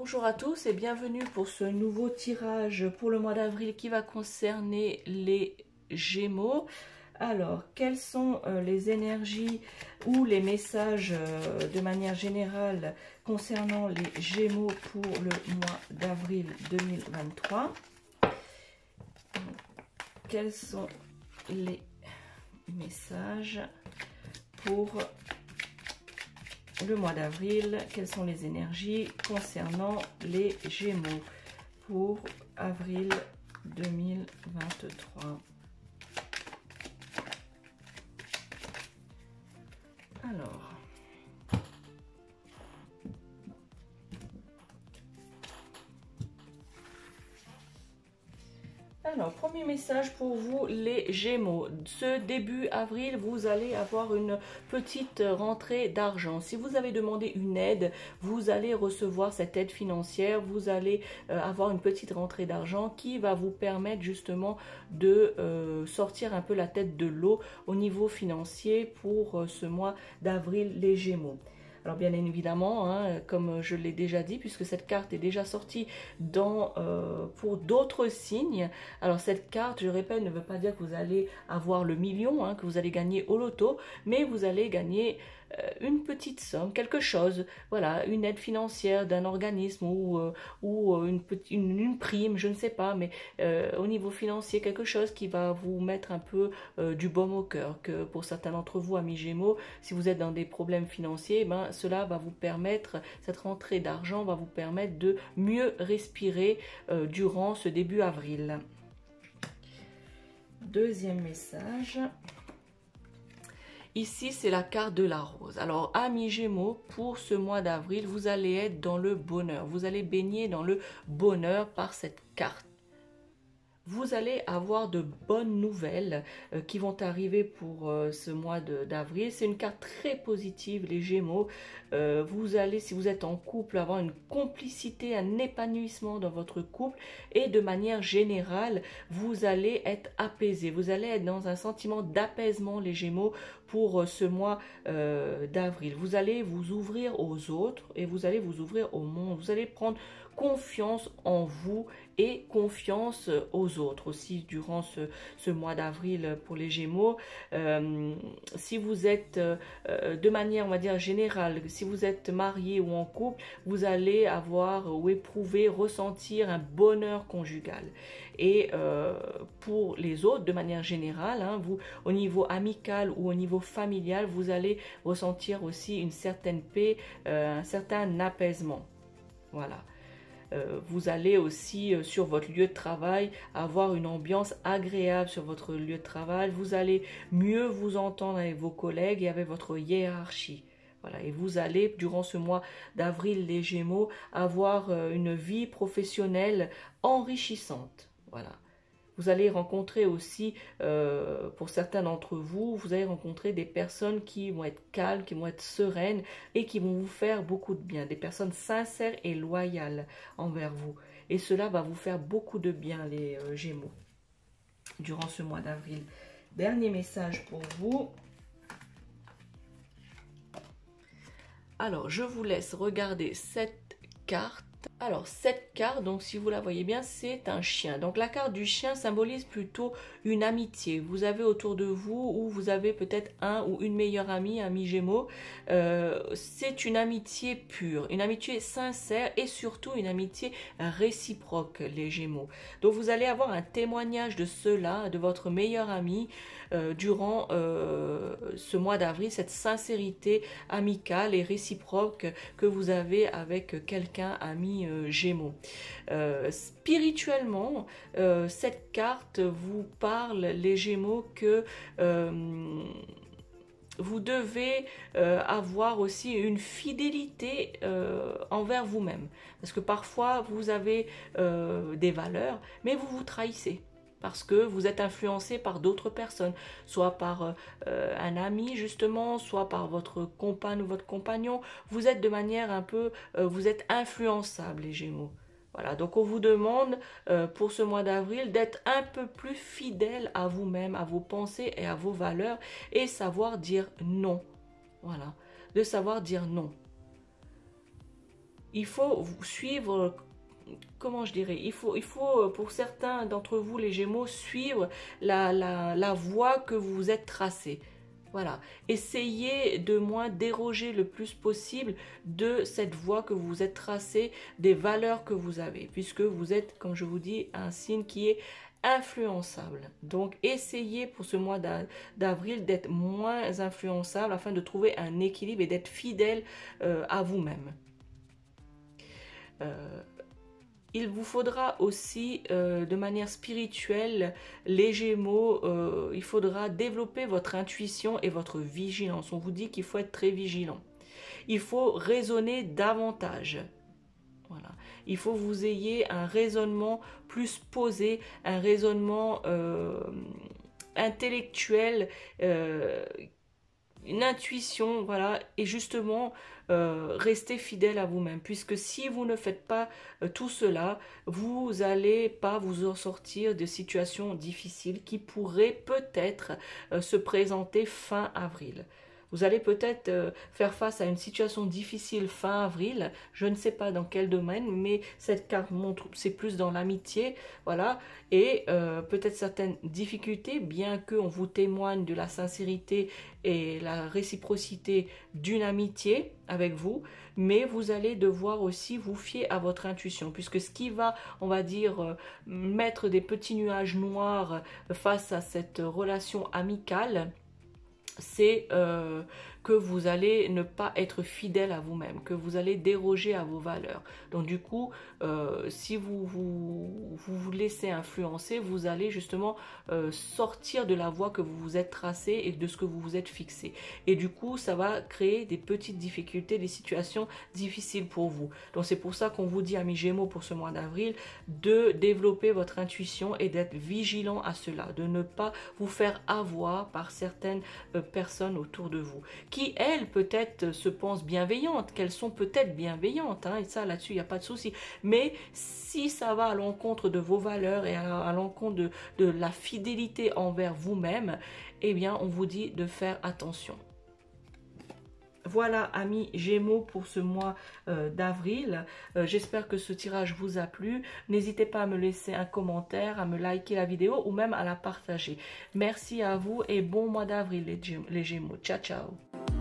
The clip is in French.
Bonjour à tous et bienvenue pour ce nouveau tirage pour le mois d'avril qui va concerner les Gémeaux. Alors, quelles sont les énergies ou les messages de manière générale concernant les Gémeaux pour le mois d'avril 2023? Quels sont les messages pour le mois d'avril? Quelles sont les énergies concernant les Gémeaux pour avril 2023? Alors, premier message pour vous les Gémeaux. Ce début avril, vous allez avoir une petite rentrée d'argent. Si vous avez demandé une aide, vous allez recevoir cette aide financière. Vous allez avoir une petite rentrée d'argent qui va vous permettre justement de sortir un peu la tête de l'eau au niveau financier pour ce mois d'avril les Gémeaux. Alors bien évidemment, comme je l'ai déjà dit, puisque cette carte est déjà sortie pour d'autres signes. Alors cette carte, je répète, ne veut pas dire que vous allez avoir le million, que vous allez gagner au loto, mais vous allez gagner une petite somme, quelque chose, voilà, une aide financière d'un organisme ou une prime, je ne sais pas, mais au niveau financier, quelque chose qui va vous mettre un peu du baume au cœur, que pour certains d'entre vous, amis Gémeaux, si vous êtes dans des problèmes financiers, cela va vous permettre, cette rentrée d'argent va vous permettre de mieux respirer durant ce début avril. Deuxième message. Ici, c'est la carte de la rose. Alors, amis Gémeaux, pour ce mois d'avril, vous allez être dans le bonheur. Vous allez baigner dans le bonheur par cette carte. Vous allez avoir de bonnes nouvelles qui vont arriver pour ce mois d'avril. C'est une carte très positive, les Gémeaux. Vous allez, si vous êtes en couple, avoir une complicité, un épanouissement dans votre couple. Et de manière générale, vous allez être apaisé. Vous allez être dans un sentiment d'apaisement, les Gémeaux, pour ce mois d'avril. Vous allez vous ouvrir aux autres et vous allez vous ouvrir au monde. Vous allez prendre confiance en vous et confiance aux autres aussi durant ce mois d'avril pour les Gémeaux. Si vous êtes de manière, on va dire, générale, si vous êtes marié ou en couple, vous allez avoir ou éprouver, ressentir un bonheur conjugal. Et pour les autres, de manière générale, vous, au niveau amical ou au niveau familial, vous allez ressentir aussi une certaine paix, un certain apaisement. Voilà. Vous allez aussi sur votre lieu de travail avoir une ambiance agréable sur votre lieu de travail. Vous allez mieux vous entendre avec vos collègues et avec votre hiérarchie. Voilà, et vous allez, durant ce mois d'avril, les Gémeaux, avoir une vie professionnelle enrichissante. Voilà. Vous allez rencontrer aussi, pour certains d'entre vous, vous allez rencontrer des personnes qui vont être calmes, qui vont être sereines et qui vont vous faire beaucoup de bien. Des personnes sincères et loyales envers vous. Et cela va vous faire beaucoup de bien, les Gémeaux, durant ce mois d'avril. Dernier message pour vous. Alors, je vous laisse regarder cette carte. Alors, cette carte, donc si vous la voyez bien, c'est un chien. Donc, la carte du chien symbolise plutôt une amitié. Vous avez autour de vous, ou vous avez peut-être un ou une meilleure amie, ami Gémeaux. C'est une amitié pure, une amitié sincère et surtout une amitié réciproque, les Gémeaux. Donc, vous allez avoir un témoignage de cela, de votre meilleur ami, durant ce mois d'avril, cette sincérité amicale et réciproque que vous avez avec quelqu'un, ami Gémeaux. Spirituellement, cette carte vous parle, les Gémeaux, que vous devez avoir aussi une fidélité envers vous-même. Parce que parfois, vous avez des valeurs, mais vous vous trahissez. Parce que vous êtes influencé par d'autres personnes, soit par un ami justement, soit par votre compagne ou votre compagnon. Vous êtes de manière un peu, vous êtes influençable, les Gémeaux. Voilà, donc on vous demande pour ce mois d'avril d'être un peu plus fidèle à vous-même, à vos pensées et à vos valeurs et savoir dire non. Voilà, de savoir dire non. il faut suivre, comment je dirais, il faut pour certains d'entre vous, les Gémeaux, suivre la voie que vous vous êtes tracée. Voilà, essayez de moins déroger le plus possible de cette voie que vous vous êtes tracée, des valeurs que vous avez, puisque vous êtes, comme je vous dis, un signe qui est influençable. Donc, essayez pour ce mois d'avril d'être moins influençable afin de trouver un équilibre et d'être fidèle à vous-même. Il vous faudra aussi, de manière spirituelle, les Gémeaux, il faudra développer votre intuition et votre vigilance. On vous dit qu'il faut être très vigilant. Il faut raisonner davantage. Voilà. Il faut que vous ayez un raisonnement plus posé, un raisonnement intellectuel, une intuition, voilà, et justement restez fidèle à vous-même, puisque si vous ne faites pas tout cela, vous n'allez pas vous en sortir de situations difficiles qui pourraient peut-être se présenter fin avril. Vous allez peut-être faire face à une situation difficile fin avril, je ne sais pas dans quel domaine, mais cette carte montre c'est plus dans l'amitié, voilà, et peut-être certaines difficultés, bien qu'on vous témoigne de la sincérité et la réciprocité d'une amitié avec vous, mais vous allez devoir aussi vous fier à votre intuition, puisque ce qui va, on va dire, mettre des petits nuages noirs face à cette relation amicale, c'est que vous allez ne pas être fidèle à vous-même, que vous allez déroger à vos valeurs. Donc du coup, si vous laissez influencer, vous allez justement sortir de la voie que vous vous êtes tracée et de ce que vous vous êtes fixé. Et du coup, ça va créer des petites difficultés, des situations difficiles pour vous. Donc c'est pour ça qu'on vous dit, amis Gémeaux, pour ce mois d'avril, de développer votre intuition et d'être vigilant à cela, de ne pas vous faire avoir par certaines personnes autour de vous, qui elles peut-être se pensent bienveillantes, qu'elles sont peut-être bienveillantes, hein, et ça là-dessus il n'y a pas de souci, mais si ça va à l'encontre de vos valeurs et à l'encontre de la fidélité envers vous-même, eh bien on vous dit de faire attention. Voilà, amis Gémeaux, pour ce mois d'avril. J'espère que ce tirage vous a plu. N'hésitez pas à me laisser un commentaire, à me liker la vidéo ou même à la partager. Merci à vous et bon mois d'avril les Gémeaux. Ciao, ciao.